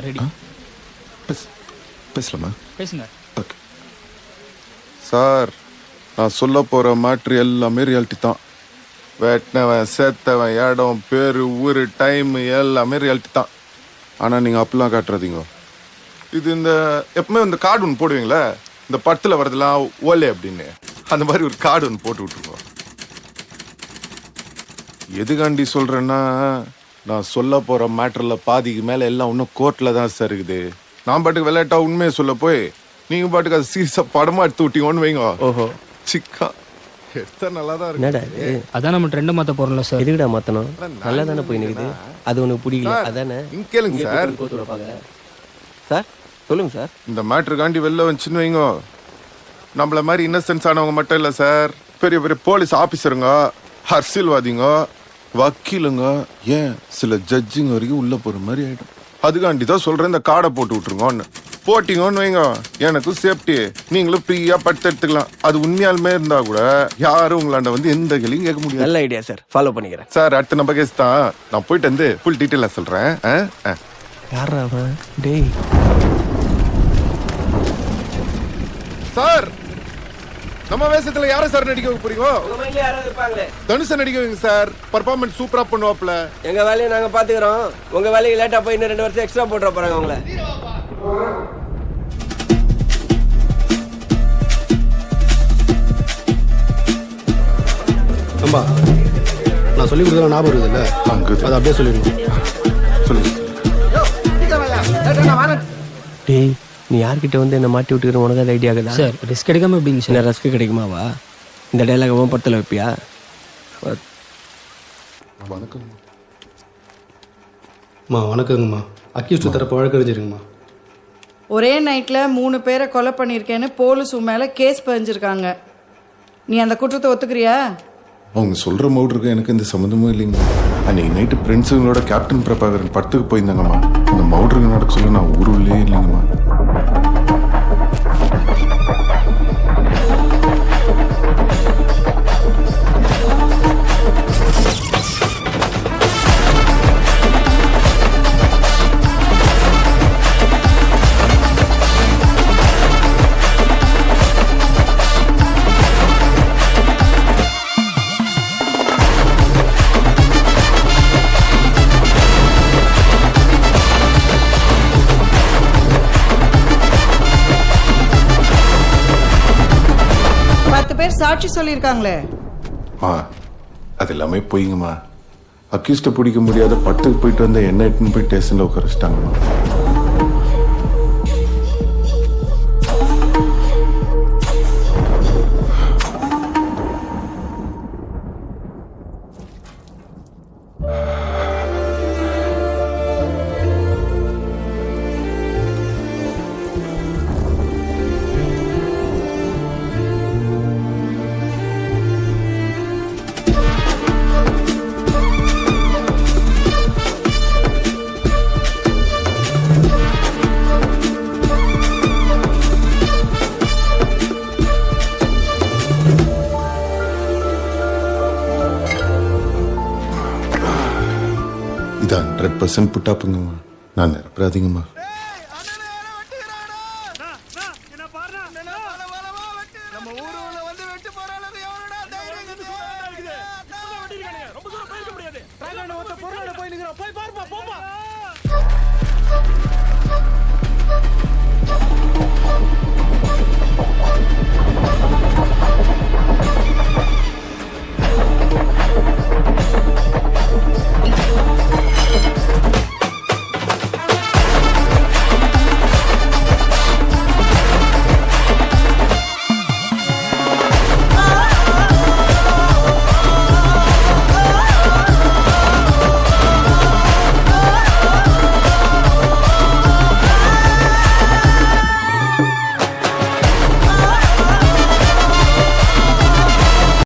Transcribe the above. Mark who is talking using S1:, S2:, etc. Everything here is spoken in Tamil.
S1: ரெடி.
S2: பேசலாமா?
S1: பேசுங்க.
S2: ஓகே சார், நான் சொல்ல போகிற மேட்ரு எல்லாமே ரியாலிட்டி தான். வெட்டினவன் சேர்த்தவன் இடம் பேர் ஊர் டைம் எல்லாமே ரியாலிட்டி தான். ஆனால் நீங்கள் அப்படிலாம் காட்டுறதீங்க. இது இந்த எப்பவுமே இந்த கார்டு ஒன்று போடுவீங்களே, இந்த படத்தில் வரதெல்லாம் ஓலே அப்படின்னு, அந்த மாதிரி ஒரு கார்டு ஒன்று போட்டு விட்ருங்க. எதுக்காண்டி சொல்கிறேன்னா, நான் சொல்ல போகிற மேட்டரில் பாதிக்கு மேலே எல்லாம் இன்னும் கோர்ட்டில் தான் சார் இருக்குது. நான் பாட்டுக்கு விளையாட்டா உண்மையை சொல்ல போய் நீங்கள் பாட்டுக்கு அது சீரியஸாக படமாக எடுத்து விட்டீங்கன்னு வைங்க.
S3: ஓஹோ,
S2: சிக்கா எடுத்தா நல்லா தான் இருக்கு.
S1: அதான் நம்ம ட்ரெண்டை மாற்ற போகிறோம்ல சார்.
S3: எதுக்குடா மாற்றணும்? நல்லா தானே போய் நிற்குது. அது உனக்கு பிடிக்கல அதானே?
S2: இங்க கேளுங்க சார்.
S3: சார் சொல்லுங்க சார்.
S2: இந்த மேட்ருக்காண்டி வெளில வந்துச்சுன்னு வைங்க, நம்மள மாதிரி இன்னசென்ஸ் ஆனவங்க மட்டும் இல்லை சார், பெரிய பெரிய போலீஸ் ஆஃபீஸருங்க, அரசியல்வாதிங்க, வக்கீலுங்க, ஏன் சில ஜட்ஜிங்க வரைக்கும் உள்ள போற மாதிரி ஆயிடும். அதுக்காண்டி தான் சொல்றேன், இந்த கார்டை போட்டு விட்டுருங்கன்னு. போட்டிங்கன்னு வைங்க, எனக்கும் சேஃப்டி, நீங்களும் ஃப்ரீயா படுத்து எடுத்துக்கலாம். அது உண்மையாலுமே இருந்தா கூட யாரும் உங்களாண்ட வந்து எந்த கேள்வியும் கேட்க முடியாது.
S3: நல்ல ஐடியா சார், ஃபாலோ பண்ணிக்கிறேன்
S2: சார். அடுத்த நம்ம கேஸ் தான், நான் போயிட்டு வந்து ஃபுல் டீட்டெயிலா சொல்றேன்.
S3: யாரா அவன்? டேய்
S2: சார், நம்ம வேஷத்துல யாரை சார் நடிக்க வைக்க போறீங்க? தனுஷ நடிக்க வைங்க சார், பர்ஃபார்மன்ஸ் சூப்பரா பண்ணுவாப்ல.
S3: எங்க வேலையை நாங்க பாத்துக்கிறோம், உங்க வேலைக்கு லேட்டா போய் இன்னும் 2 வருஷம் எக்ஸ்ட்ரா போட்டுற போறாங்க உங்களை.
S4: அம்பா, நான் சொல்லி கொடுத்தா ஞாபகம் இருக்குதுல்ல, அது அப்படியே சொல்லிடுங்க.
S2: சொல்லுங்க.
S3: டேய், நீ யார்கிட்ட வந்து என்ன மாட்டி விட்டுக்கிற? உனக்கு அது ஐடியா இருக்குதா
S1: சார்? ரிஸ்க் எடுக்காம எப்படிங்க சார்?
S3: என்ன ரிஸ்க் கிடைக்குமாவா? இந்த டைலாக் உன் படத்தில் வைப்பியா?
S2: வணக்கம்.
S4: அம்மா வணக்கங்கம்மா. அக்யூஸ்ட் தரப்பு வழக்கறிஞருங்கம்மா.
S5: ஒரே நைட்டில் 3 பேரை கொலை பண்ணியிருக்கேன்னு போலீஸ் மேலே கேஸ் பதிஞ்சிருக்காங்க. நீ அந்த குற்றத்தை ஒத்துக்கிறியா?
S2: அவங்க சொல்ற மவுட்ருக்கு எனக்கு எந்த சம்மந்தமும் இல்லைங்க. அன்னைக்கு நைட்டு ஃப்ரெண்ட்ஸுங்களோட கேப்டன் பிரபாகரன் படத்துக்கு போயிருந்தாங்கம்மா. அந்த மவுட்ருக்கு நடக்க சொல்ல நான் ஊருள்ளே இல்லைங்கம்மா.
S5: சாட்சி சொல்லியிருக்காங்களே.
S2: அது எல்லாமே போயிங்கம்மா. அக்யூஸ்ட பிடிக்க முடியாத படத்துக்கு போயிட்டு வந்த என்ன எட்டுன்னு போய் ஸ்டேஷன்ல உட்கார வச்சிட்டாங்கம்மா. இது 100% புட்டாப்புங்கம்மா. நான் நிரப்பராதிங்கம்மா.